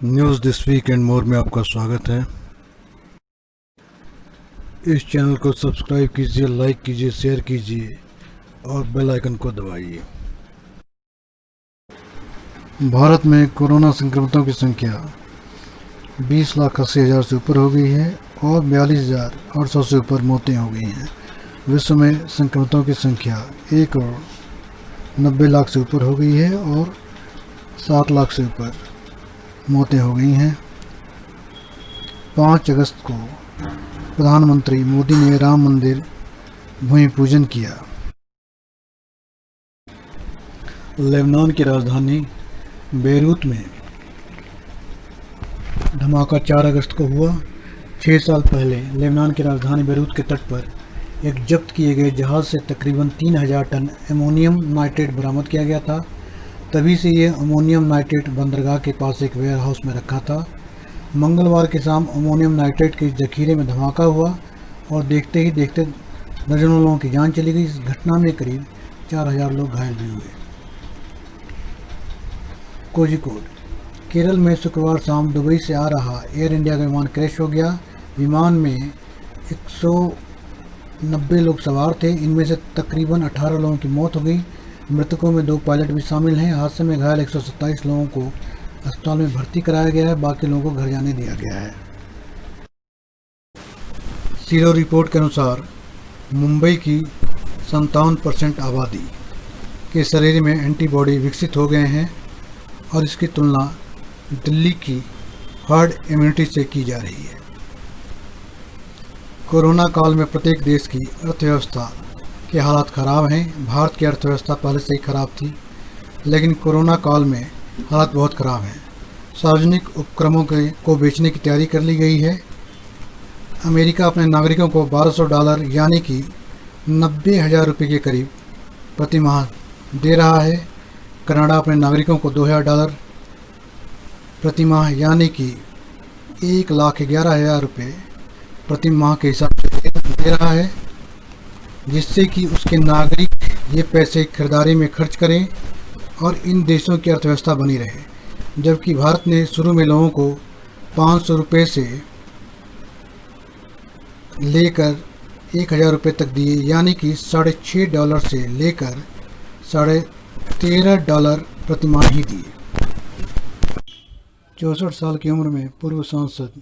News this week and more में आपका स्वागत है। इस चैनल को सब्सक्राइब कीजिए, लाइक कीजिए, शेयर कीजिए और बेल आइकन को दबाइए। भारत में कोरोना संक्रमितों की संख्या 20,80,000 से ऊपर हो गई है और 42,800 से ऊपर मौतें हो गई हैं। विश्व में संक्रमितों की संख्या 1,90,00,000 से ऊपर हो गई है और 7 लाख से ऊपर मौतें हो गई हैं। 5 अगस्त को प्रधानमंत्री मोदी ने राम मंदिर भूमि पूजन किया। लेबनान की राजधानी बेरूत में धमाका 4 अगस्त को हुआ। 6 साल पहले लेबनान की राजधानी बेरूत के तट पर एक जब्त किए गए जहाज़ से तकरीबन 3,000 टन अमोनियम नाइट्रेट बरामद किया गया था। तभी से ये अमोनियम नाइट्रेट बंदरगाह के पास एक वेयर हाउस में रखा था। मंगलवार की शाम अमोनियम नाइट्रेट के जखीरे में धमाका हुआ और देखते ही देखते दर्जनों लोगों की जान चली गई। इस घटना में करीब 4,000 लोग घायल भी हुए। कोझिकोड केरल में शुक्रवार शाम दुबई से आ रहा एयर इंडिया का विमान क्रैश हो गया। विमान में 190 लोग सवार थे। इनमें से तकरीबन 18 लोगों की मौत हो गई। मृतकों में 2 पायलट भी शामिल हैं। हादसे में घायल 127 लोगों को अस्पताल में भर्ती कराया गया है। बाकी लोगों को घर जाने दिया गया है। सीरो रिपोर्ट के अनुसार मुंबई की 57% आबादी के शरीर में एंटीबॉडी विकसित हो गए हैं और इसकी तुलना दिल्ली की हर्ड इम्यूनिटी से की जा रही है। कोरोना काल में प्रत्येक देश की अर्थव्यवस्था के हालात ख़राब हैं। भारत की अर्थव्यवस्था पहले से ही खराब थी, लेकिन कोरोना काल में हालात बहुत ख़राब हैं। सार्वजनिक उपक्रमों को बेचने की तैयारी कर ली गई है। अमेरिका अपने नागरिकों को $1,200 यानी कि 90,000 रुपये के करीब प्रति माह दे रहा है। कनाडा अपने नागरिकों को $2,000 प्रति माह यानी कि 1,11,000 रुपये प्रति माह के हिसाब से दे रहा है, जिससे कि उसके नागरिक ये पैसे खरीदारी में खर्च करें और इन देशों की अर्थव्यवस्था बनी रहे। जबकि भारत ने शुरू में लोगों को 500 रुपये से लेकर 1,000 रुपये तक दिए, यानी कि $6.5 से लेकर $13.5 प्रति माह ही दिए। 64 साल की उम्र में पूर्व सांसद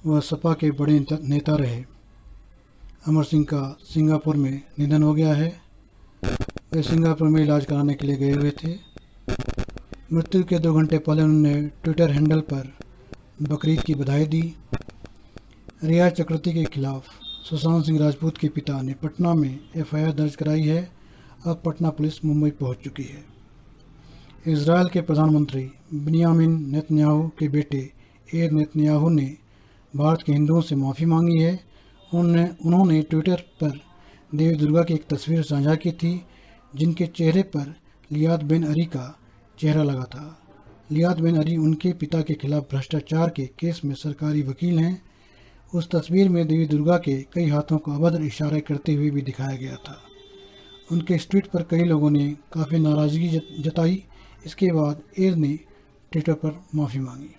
व सपा के बड़े नेता रहे अमर सिंह का सिंगापुर में निधन हो गया है। वे सिंगापुर में इलाज कराने के लिए गए हुए थे। मृत्यु के 2 घंटे पहले उन्होंने ट्विटर हैंडल पर बकरीद की बधाई दी। रिया चक्रवर्ती के खिलाफ सुशांत सिंह राजपूत के पिता ने पटना में FIR दर्ज कराई है। अब पटना पुलिस मुंबई पहुंच चुकी है। इजरायल के प्रधानमंत्री बिन्यामिन नेतन्याहू के बेटे याइर नेतन्याहू ने भारत के हिंदुओं से माफ़ी मांगी है। उन्होंने ट्विटर पर देवी दुर्गा की एक तस्वीर साझा की थी, जिनके चेहरे पर लियात बिन अरी का चेहरा लगा था। लियात बिन अरी उनके पिता के खिलाफ भ्रष्टाचार के केस में सरकारी वकील हैं। उस तस्वीर में देवी दुर्गा के कई हाथों को अभद्र इशारे करते हुए भी दिखाया गया था। उनके इस ट्वीट पर कई लोगों ने काफ़ी नाराज़गी जताई। इसके बाद याइर ने ट्विटर पर माफ़ी मांगी।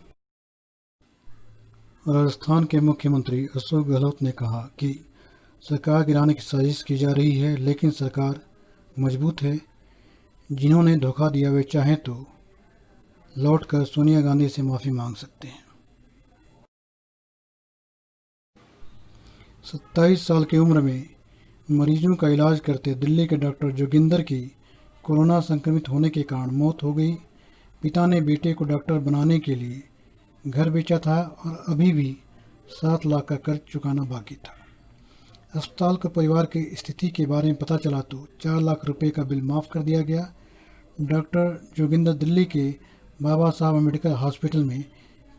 राजस्थान के मुख्यमंत्री अशोक गहलोत ने कहा कि सरकार गिराने की साजिश की जा रही है, लेकिन सरकार मजबूत है। जिन्होंने धोखा दिया वे चाहें तो लौटकर सोनिया गांधी से माफ़ी मांग सकते हैं। 27 साल की उम्र में मरीजों का इलाज करते दिल्ली के डॉक्टर जोगिंदर की कोरोना संक्रमित होने के कारण मौत हो गई। पिता ने बेटे को डॉक्टर बनाने के लिए घर बेचा था और अभी भी 7 लाख का कर्ज चुकाना बाकी था। अस्पताल को परिवार की स्थिति के बारे में पता चला तो 4 लाख रुपए का बिल माफ़ कर दिया गया। डॉक्टर जोगिंदर दिल्ली के बाबा साहब अम्बेडकर हॉस्पिटल में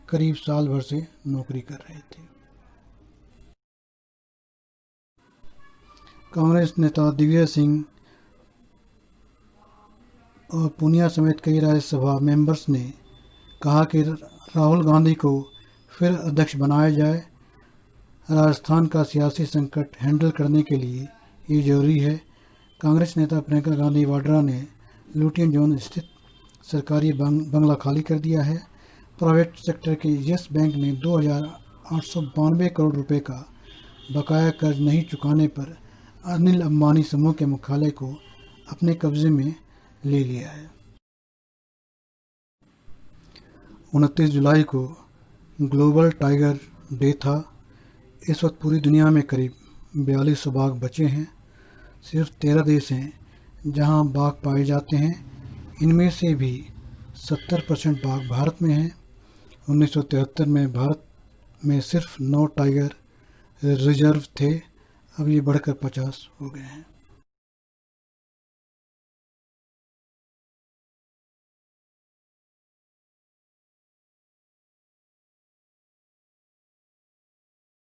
करीब साल भर से नौकरी कर रहे थे। कांग्रेस नेता दिग्विजय सिंह और पूनिया समेत कई राज्यसभा मेंबर्स ने कहा कि राहुल गांधी को फिर अध्यक्ष बनाया जाए। राजस्थान का सियासी संकट हैंडल करने के लिए ये जरूरी है। कांग्रेस नेता प्रियंका गांधी वाड्रा ने लुटियन जोन स्थित सरकारी बंगला खाली कर दिया है। प्राइवेट सेक्टर के यस बैंक ने 2,892 करोड़ रुपए का बकाया कर्ज नहीं चुकाने पर अनिल अंबानी समूह के मुख्यालय को अपने कब्जे में ले लिया है। 29 जुलाई को ग्लोबल टाइगर डे था। इस वक्त पूरी दुनिया में करीब 4200 बाघ बचे हैं। सिर्फ 13 देश हैं जहां बाघ पाए जाते हैं। इनमें से भी 70% बाघ भारत में हैं। 1973 में भारत में सिर्फ 9 टाइगर रिजर्व थे, अब ये बढ़कर 50 हो गए हैं।